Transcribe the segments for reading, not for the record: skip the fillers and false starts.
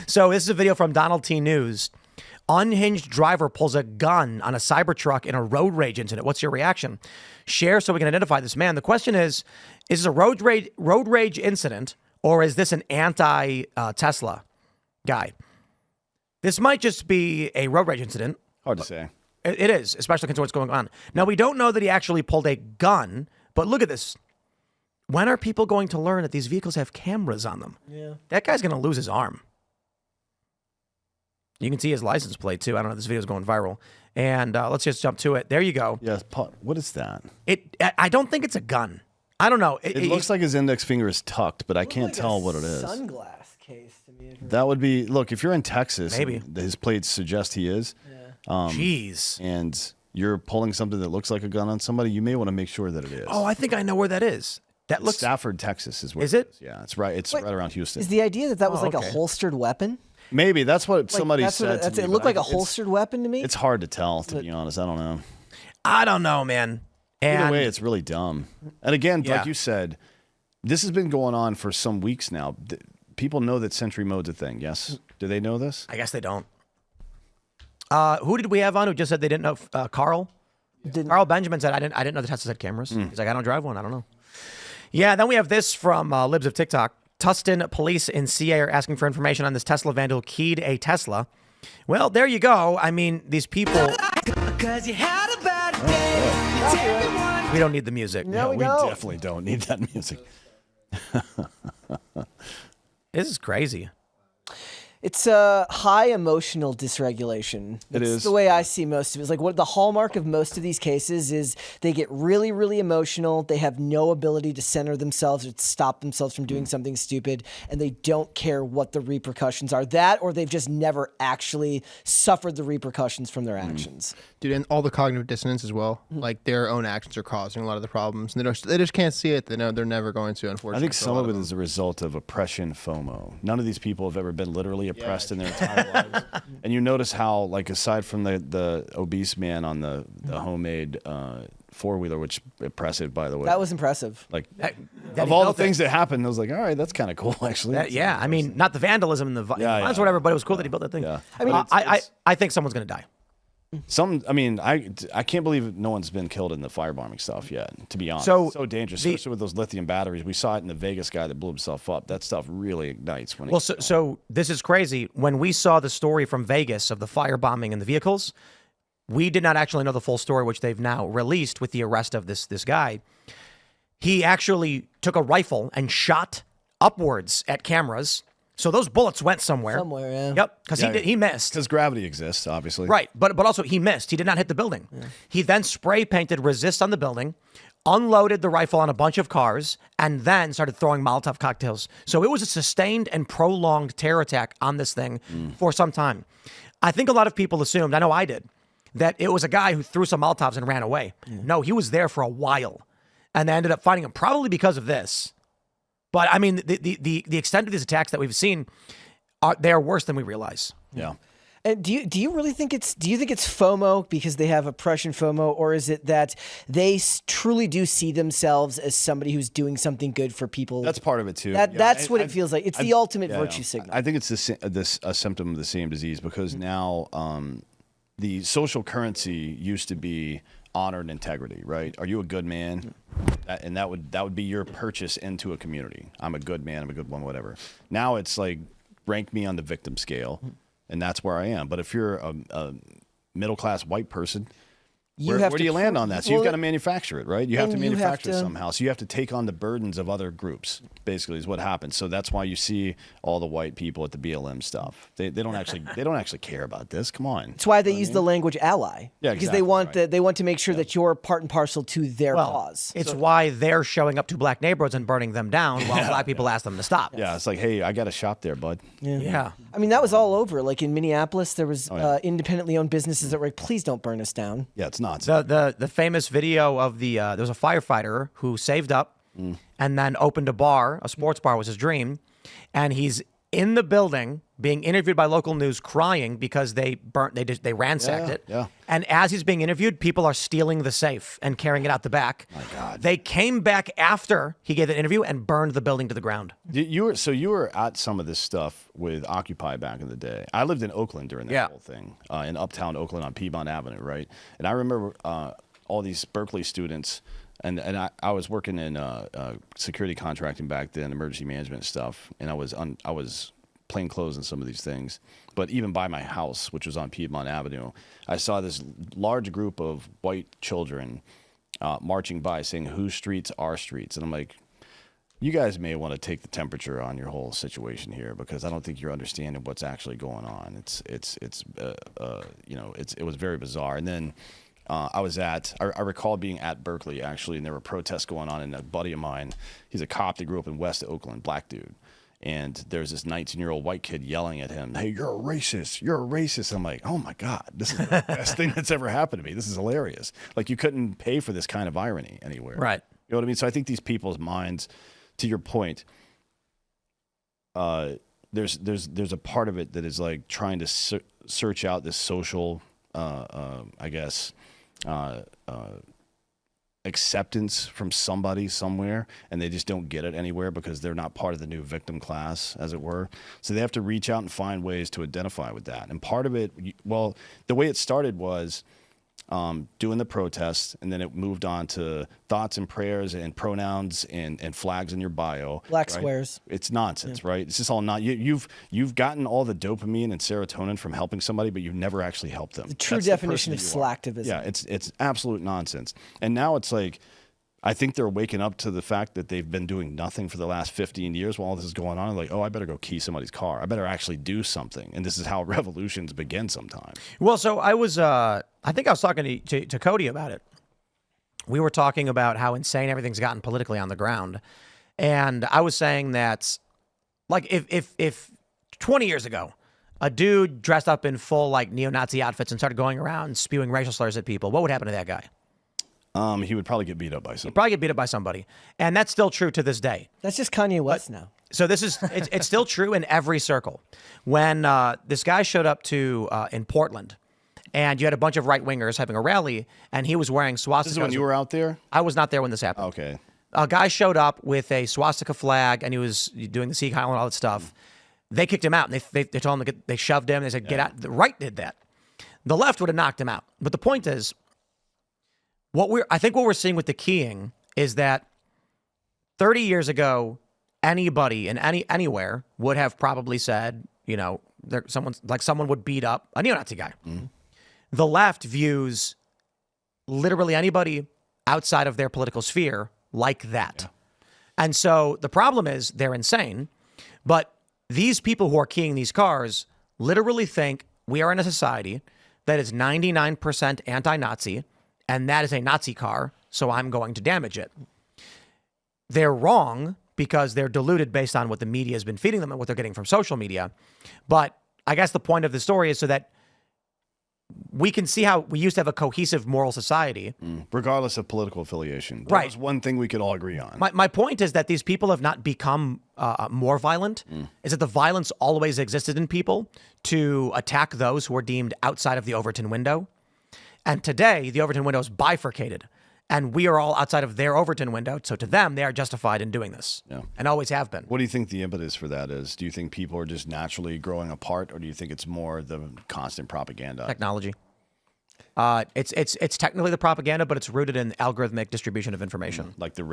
So this is a video from Donald T. News. Unhinged driver pulls a gun on a Cybertruck in a road rage incident. What's your reaction? Share so we can identify this man. The question is this a road rage incident, or is this an anti-Tesla guy? This might just be a road rage incident. Hard to say. It is, especially considering what's going on. Now, we don't know that he actually pulled a gun, but look at this. When are people going to learn that these vehicles have cameras on them? Yeah. That guy's going to lose his arm. You can see his license plate, too. I don't know. This video is going viral. And let's just jump to it. There you go. Yes. What is that? I don't think it's a gun. I don't know. It looks like his index finger is tucked, but I can't tell what it is. Sunglass case to me. That would be, look, if you're in Texas, maybe his plates suggest he is. Yeah. Jeez. And you're pulling something that looks like a gun on somebody, you may want to make sure that it is. Oh, I think I know where that is. That looks Stafford, Texas is where is it? Yeah, it's right. It's right around Houston. Is the idea that was like a holstered weapon? Maybe that's what somebody said. It looked like a holstered weapon to me. It's hard to tell, to be honest. I don't know. I don't know, man. Either way, it's really dumb. And again, like you said, this has been going on for some weeks now. People know that Sentry Mode's a thing. Yes, do they know this? I guess they don't. Who did we have on who just said they didn't know? Carl? Carl Benjamin said, I didn't know the Teslas had cameras. He's like, I don't drive one. I don't know. Yeah, then we have this from Libs of TikTok. Tustin police in CA are asking for information on this Tesla vandal keyed a Tesla. Well, there you go. I mean, these people... Because you had a bad day. We don't need the music. No, we definitely don't need that music. This is crazy. It's a high emotional dysregulation. It's the way I see most of it. It's like what the hallmark of most of these cases is they get really, really emotional. They have no ability to center themselves or to stop themselves from doing something stupid, and they don't care what the repercussions are. That, or they've just never actually suffered the repercussions from their actions. Dude, and all the cognitive dissonance as well. Like their own actions are causing a lot of the problems. And they just can't see it. They know they're never going to, unfortunately. I think some of it is a result of oppression FOMO. None of these people have ever been literally oppressed in their entire lives. And you notice how, like, aside from the obese man on the homemade four-wheeler, which impressive, by the way. That was impressive. Like, of all the things that happened, I was like, all right, that's kind of cool, actually. I mean, not the vandalism and the violence or whatever, but it was cool that he built that thing. Yeah. I mean, I think someone's going to die. I can't believe no one's been killed in the firebombing stuff yet, to be honest. So dangerous, especially with those lithium batteries. We saw it in the Vegas guy that blew himself up. That stuff really ignites. When so this is crazy. When we saw the story from Vegas of the firebombing and the vehicles, we did not actually know the full story, which they've now released with the arrest of this guy. He actually took a rifle and shot upwards at cameras. So those bullets went somewhere. Somewhere, yeah. Yep, because he missed. Because gravity exists, obviously. Right, but also he missed. He did not hit the building. Yeah. He then spray painted resist on the building, unloaded the rifle on a bunch of cars, and then started throwing Molotov cocktails. So it was a sustained and prolonged terror attack on this thing for some time. I think a lot of people assumed, I know I did, that it was a guy who threw some Molotovs and ran away. Yeah. No, he was there for a while, and they ended up finding him probably because of this. But I mean, the extent of these attacks that we've seen, they are worse than we realize. Yeah. And do you really think it's FOMO because they have oppression FOMO, or is it that they truly do see themselves as somebody who's doing something good for people? That's part of it too. That's what it feels like. It's the ultimate virtue signal. I think it's a symptom of the same disease because now the social currency used to be honor and integrity, right? Are you a good man? And that would be your purchase into a community. I'm a good man. I'm a good one. Whatever. Now it's like rank me on the victim scale, and that's where I am. But if you're a middle class white person, where do you land on that? So you've got to manufacture it, right? You have to manufacture it somehow. So you have to take on the burdens of other groups, basically, is what happens. So that's why you see all the white people at the BLM stuff. They don't actually care about this. Come on. That's why they use the language ally. Yeah, because they want to make sure that you're part and parcel to their cause. It's why they're showing up to black neighborhoods and burning them down while black people ask them to stop. Yeah, it's like, hey, I got a shop there, bud. Yeah. I mean, that was all over. Like in Minneapolis, there was independently owned businesses that were like, please don't burn us down. Yeah, it's not. The famous video of there was a firefighter who saved up and then opened a bar. A sports bar was his dream, and he's in the building being interviewed by local news, crying because they ransacked it. Yeah. And as he's being interviewed, people are stealing the safe and carrying it out the back. My God. They came back after he gave the interview and burned the building to the ground. You were at some of this stuff with Occupy back in the day. I lived in Oakland during that whole thing, in uptown Oakland on Piedmont Avenue, right? And I remember all these Berkeley students, and I was working in security contracting back then, emergency management stuff, and I was plain clothes and some of these things. But even by my house, which was on Piedmont Avenue, I saw this large group of white children marching by saying, "Whose streets are streets?" And I'm like, you guys may want to take the temperature on your whole situation here, because I don't think you're understanding what's actually going on. It was very bizarre. And then I recall being at Berkeley actually, and there were protests going on, and a buddy of mine, he's a cop that grew up in West Oakland, black dude. And there's this 19-year-old white kid yelling at him, "Hey, you're a racist. You're a racist." I'm like, oh my God, this is the best thing that's ever happened to me. This is hilarious. Like, you couldn't pay for this kind of irony anywhere. Right. You know what I mean? So I think these people's minds, to your point, there's a part of it that is like trying to search out this social, acceptance from somebody somewhere, and they just don't get it anywhere because they're not part of the new victim class, as it were. So they have to reach out and find ways to identify with that. And part of it, well, the way it started was doing the protests, and then it moved on to thoughts and prayers and pronouns and flags in your bio. Black right? squares. It's nonsense, right? It's just all not. You've gotten all the dopamine and serotonin from helping somebody, but you've never actually helped them. The true definition of slacktivism. Yeah, it's absolute nonsense. And now it's like, I think they're waking up to the fact that they've been doing nothing for the last 15 years while all this is going on. Like, oh, I better go key somebody's car. I better actually do something. And this is how revolutions begin sometimes. Well, so I was, I think I was talking to Cody about it. We were talking about how insane everything's gotten politically on the ground. And I was saying that, like, if 20 years ago, a dude dressed up in full, like, neo-Nazi outfits and started going around spewing racial slurs at people, what would happen to that guy? He would probably get beat up by somebody. Probably get beat up by somebody. And that's still true to this day. That's just Kanye West now. So this is, it's still true in every circle. When this guy showed up in Portland, and you had a bunch of right-wingers having a rally, and he was wearing swastikas. This is when you were out there? I was not there when this happened. Okay. A guy showed up with a swastika flag, and he was doing the Sieg Heil and all that stuff. They kicked him out, and they told him they shoved him. They said, get out. The right did that. The left would have knocked him out. But the point is, I think what we're seeing with the keying is that 30 years ago, anybody in anywhere would have probably said, someone would beat up a neo-Nazi guy. Mm-hmm. The left views literally anybody outside of their political sphere like that. Yeah. And so the problem is they're insane, but these people who are keying these cars literally think we are in a society that is 99% anti-Nazi, and that is a Nazi car, so I'm going to damage it. They're wrong because they're deluded based on what the media has been feeding them and what they're getting from social media. But I guess the point of the story is so that we can see how we used to have a cohesive moral society. Regardless of political affiliation. That right. was one thing we could all agree on. My point is that these people have not become more violent. Is that the violence always existed in people to attack those who are deemed outside of the Overton window. And today, the Overton window is bifurcated. And we are all outside of their Overton window. So to them, they are justified in doing this. Yeah. And always have been. What do you think the impetus for that is? Do you think people are just naturally growing apart? Or do you think it's more the constant propaganda? Technology. It's technically the propaganda, but it's rooted in algorithmic distribution of information. Like the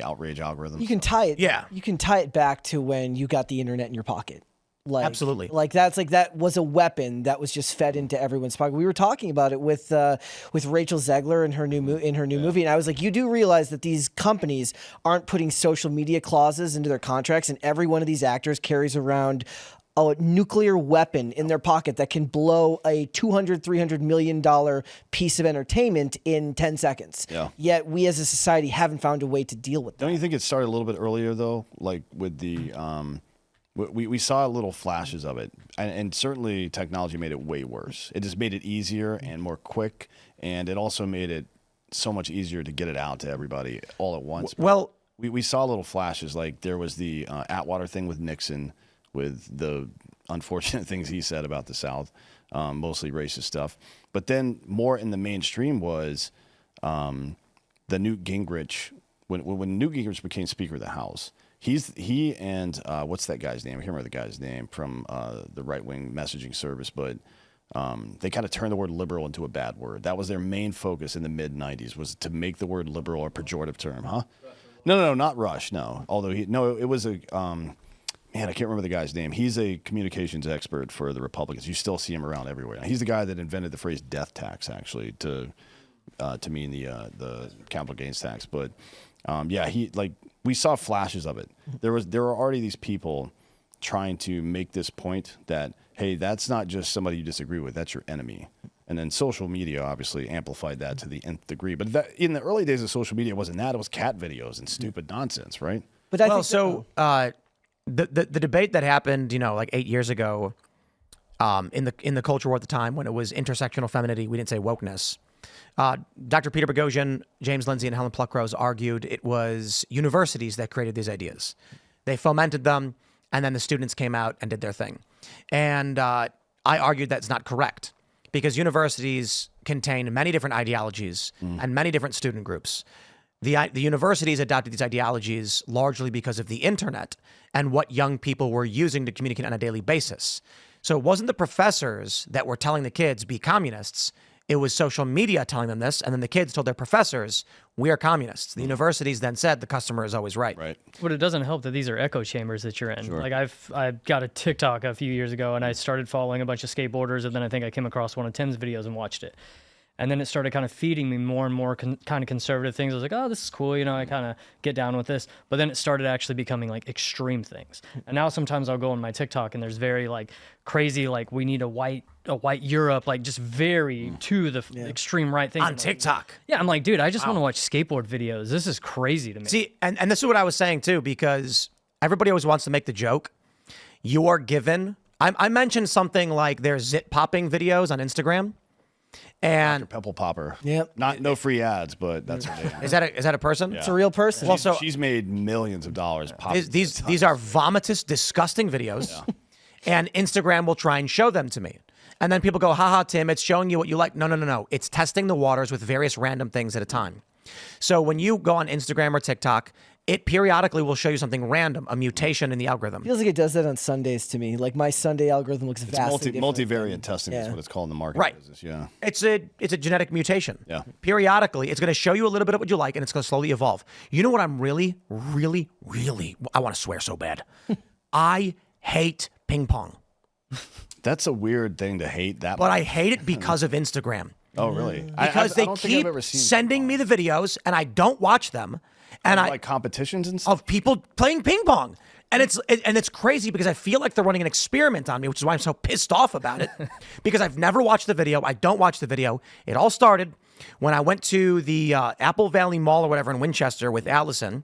outrage algorithm. You can tie it. Yeah. You can tie it back to when you got the internet in your pocket. Absolutely. That was a weapon that was just fed into everyone's pocket. We were talking about it with Rachel Zegler in her new movie, and I was like, you do realize that these companies aren't putting social media clauses into their contracts, and every one of these actors carries around a nuclear weapon in their pocket that can blow a $200-300 million piece of entertainment in 10 seconds. Yeah. Yet we as a society haven't found a way to deal with that. Don't you think it started a little bit earlier though, like with the We saw little flashes of it, and certainly technology made it way worse. It just made it easier and more quick, and it also made it so much easier to get it out to everybody all at once. Well, we saw little flashes, like there was the Atwater thing with Nixon, with the unfortunate things he said about the South, mostly racist stuff. But then more in the mainstream was the Newt Gingrich. When Newt Gingrich became Speaker of the House, he and what's that guy's name? I can't remember the guy's name from the right-wing messaging service, but they kind of turned the word liberal into a bad word. That was their main focus in the mid-'90s, was to make the word liberal a pejorative term, huh? No, not Rush, no. Although it was a, man, I can't remember the guy's name. He's a communications expert for the Republicans. You still see him around everywhere. He's the guy that invented the phrase death tax, actually, to mean the capital gains tax. But yeah, we saw flashes of it. There were already these people trying to make this point that, hey, that's not just somebody you disagree with, that's your enemy. And then social media obviously amplified that to the nth degree. But in the early days of social media, it wasn't that. It was cat videos and stupid nonsense, right? But I think the debate that happened, like 8 years ago, in the culture war at the time, when it was intersectional femininity, we didn't say wokeness. Dr. Peter Boghossian, James Lindsay, and Helen Pluckrose argued it was universities that created these ideas. They fomented them, and then the students came out and did their thing. And I argued that's not correct, because universities contain many different ideologies and many different student groups. The universities adopted these ideologies largely because of the internet and what young people were using to communicate on a daily basis. So it wasn't the professors that were telling the kids, be communists. It was social media telling them this, and then the kids told their professors, we are communists. The universities then said the customer is always right. Right. But it doesn't help that these are echo chambers that you're in. Sure. Like I got a TikTok a few years ago, and I started following a bunch of skateboarders, and then I think I came across one of Tim's videos and watched it. And then it started kind of feeding me more and more kind of conservative things. I was like, oh, this is cool. I kind of get down with this. But then it started actually becoming like extreme things. And now sometimes I'll go on my TikTok and there's very like crazy, like we need a white Europe, like just very to the extreme right thing. On TikTok. Yeah, I'm like, dude, I just want to watch skateboard videos. This is crazy to me. See, and this is what I was saying too, because everybody always wants to make the joke. You are given, I mentioned something like there's zit popping videos on Instagram. And Pepple Popper. Yep. No free ads, but that's her name. is that a person? it's a real person. Well, so She's made millions of dollars. Popping these are vomitous, disgusting videos, and Instagram will try and show them to me. And then people go, haha, Tim, it's showing you what you like. No. It's testing the waters with various random things at a time. So when you go on Instagram or TikTok, it periodically will show you something random, a mutation in the algorithm. Feels like it does that on Sundays to me. Like my Sunday algorithm looks vastly different. Multivariate testing is what it's called in the marketing Right. business. Yeah. It's a genetic mutation. Yeah. Periodically, it's going to show you a little bit of what you like, and it's going to slowly evolve. You know what I'm really, really, really, I want to swear so bad. I hate ping pong. That's a weird thing to hate. But I hate it because of Instagram. Oh, really? Because I they don't think I've keep ever seen sending me the videos, and I don't watch them. And like competitions and stuff. of people playing ping pong. And it's crazy because I feel like they're running an experiment on me, which is why I'm so pissed off about it. Because I've never watched the video. I don't watch the video. It all started when I went to the Apple Valley Mall or whatever in Winchester with Allison.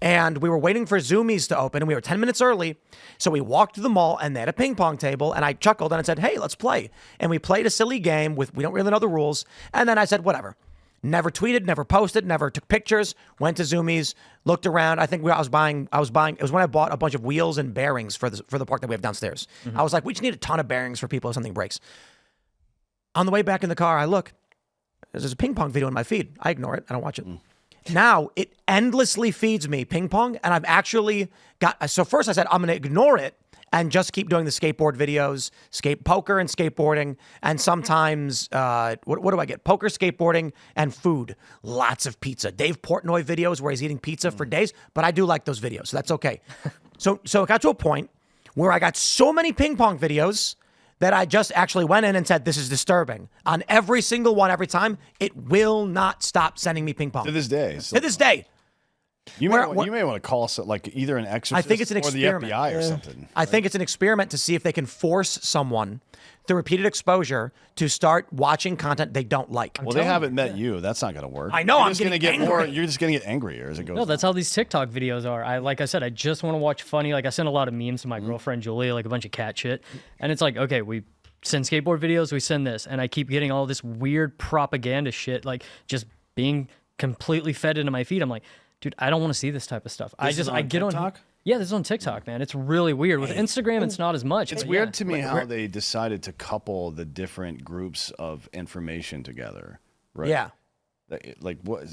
And we were waiting for Zoomies to open, and we were 10 minutes early. So we walked to the mall, and they had a ping pong table, and I chuckled and I said, hey, let's play. And we played a silly game we don't really know the rules. And then I said, whatever. Never tweeted, never posted, never took pictures, went to Zoomies, looked around. I think I was buying, it was when I bought a bunch of wheels and bearings for the park that we have downstairs. Mm-hmm. I was like, we just need a ton of bearings for people if something breaks. On the way back in the car, I look, there's a ping pong video in my feed. I ignore it. I don't watch it. Now it endlessly feeds me ping pong, and I've actually so first I said, I'm going to ignore it and just keep doing the skateboard videos, poker and skateboarding, and sometimes, what do I get? Poker, skateboarding, and food. Lots of pizza. Dave Portnoy videos where he's eating pizza for days, but I do like those videos, so that's okay. So it got to a point where I got so many ping pong videos that I just actually went in and said, this is disturbing. On every single one, every time, it will not stop sending me ping pong. To this day. To this day. You may want to call like either an exorcist I think it's an experiment. or the FBI or something. I think it's an experiment to see if they can force someone through repeated exposure to start watching content they don't like. Well, they haven't met you. That's not going to work. I know. You're I'm just getting gonna get angry. You're just going to get angrier as it goes. No, that's how these TikTok videos are. Like I said, I just want to watch funny. Like I send a lot of memes to my girlfriend Julia, like a bunch of cat shit, and it's like, okay, we send skateboard videos, we send this, and I keep getting all this weird propaganda shit, like just being completely fed into my feed. I'm like, dude, I don't want to see this type of stuff. I get TikTok? on. Yeah, this is on TikTok, man. It's really weird. With Instagram, it's not as much. It's but weird yeah. to me how they decided to couple the different groups of information together, right? Yeah. Like what?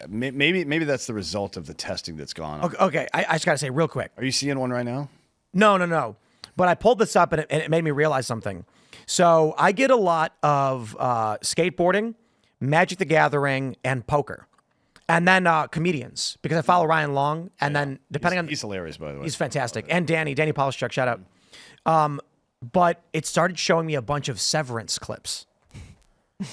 Maybe that's the result of the testing that's gone on. Okay. I just got to say real quick. Are you seeing one right now? No. But I pulled this up and it made me realize something. So I get a lot of skateboarding, Magic the Gathering, and poker. And then comedians, because I follow Ryan Long. And then depending on... He's hilarious, by the way. He's fantastic. And Danny Polishchuk, shout out. But it started showing me a bunch of Severance clips.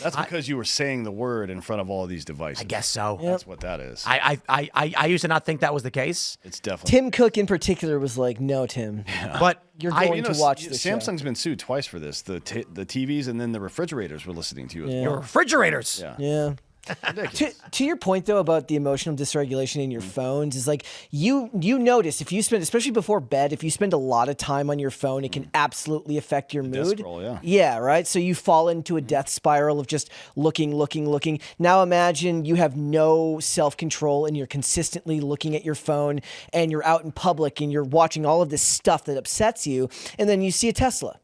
That's because you were saying the word in front of all of these devices. I guess so. That's what that is. I used to not think that was the case. It's definitely. Tim Cook in particular was like, no, Tim. But You're going to watch the show. Samsung's been sued twice for this. The TVs and then the refrigerators were listening to you as well. Your refrigerators. Yeah. To your point though about the emotional dysregulation in your phones is like you notice if you spend, especially before bed, if you spend a lot of time on your phone, it can absolutely affect your mood. Scroll, yeah, right. So you fall into a death spiral of just looking. Now imagine you have no self-control and you're consistently looking at your phone and you're out in public and you're watching all of this stuff that upsets you, and then you see a Tesla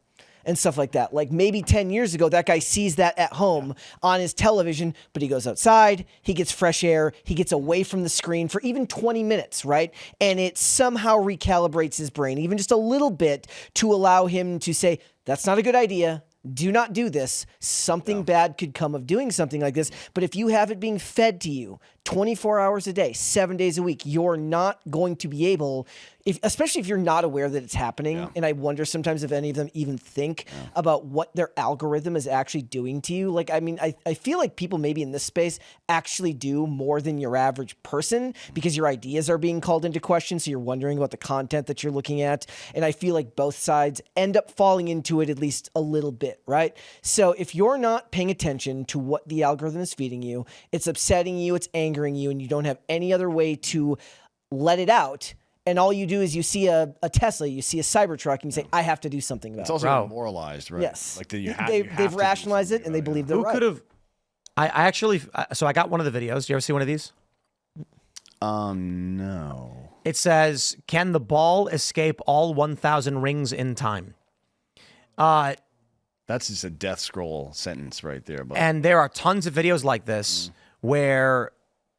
and stuff like that. Like maybe 10 years ago, that guy sees that at home on his television, but he goes outside, he gets fresh air, he gets away from the screen for even 20 minutes, right? And it somehow recalibrates his brain, even just a little bit, to allow him to say, that's not a good idea. Do not do this. Something bad could come of doing something like this. But if you have it being fed to you 24 hours a day, 7 days a week, you're not going to be able, especially if you're not aware that it's happening. Yeah. And I wonder sometimes if any of them even think about what their algorithm is actually doing to you. Like, I mean, I feel like people maybe in this space actually do more than your average person because your ideas are being called into question. So you're wondering about the content that you're looking at. And I feel like both sides end up falling into it at least a little bit, right? So if you're not paying attention to what the algorithm is feeding you, it's upsetting you, it's angering you, and you don't have any other way to let it out. And all you do is you see a Tesla, you see a Cybertruck, and you say, I have to do something about it. It's also demoralized, right? Yes. Like they've rationalized it, and they believe they're right. Who could have... I actually... So I got one of the videos. You ever see one of these? No. It says, can the ball escape all 1,000 rings in time? That's just a death scroll sentence right there. But. And there are tons of videos like this where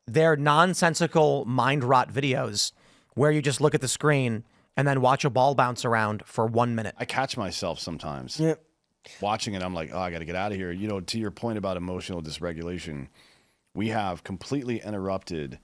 they're nonsensical mind rot videos where you just look at the screen and then watch a ball bounce around for 1 minute. I catch myself sometimes watching it. I'm like, oh, I got to get out of here. You know, to your point about emotional dysregulation, we have completely interrupted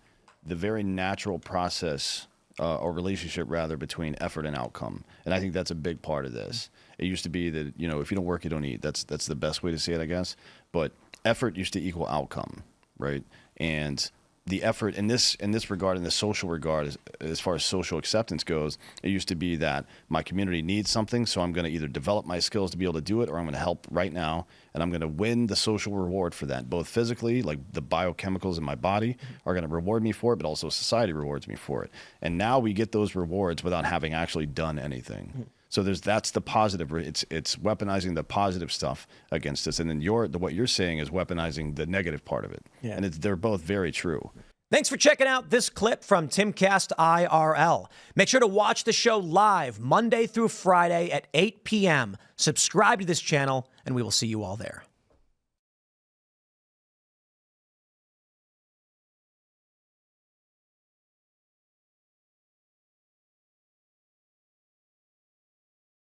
the very natural process or relationship rather between effort and outcome. And I think that's a big part of this. It used to be that, you know, if you don't work, you don't eat. That's the best way to say it, I guess. But effort used to equal outcome, right? And the effort in this regard, in the social regard, as far as social acceptance goes, it used to be that my community needs something, so I'm going to either develop my skills to be able to do it, or I'm going to help right now, and I'm going to win the social reward for that, both physically, like the biochemicals in my body are going to reward me for it, but also society rewards me for it. And now we get those rewards without having actually done anything. So that's the positive. It's weaponizing the positive stuff against us, and then what you're saying is weaponizing the negative part of it. Yeah. And they're both very true. Thanks for checking out this clip from Timcast IRL. Make sure to watch the show live Monday through Friday at 8 p.m. Subscribe to this channel, and we will see you all there.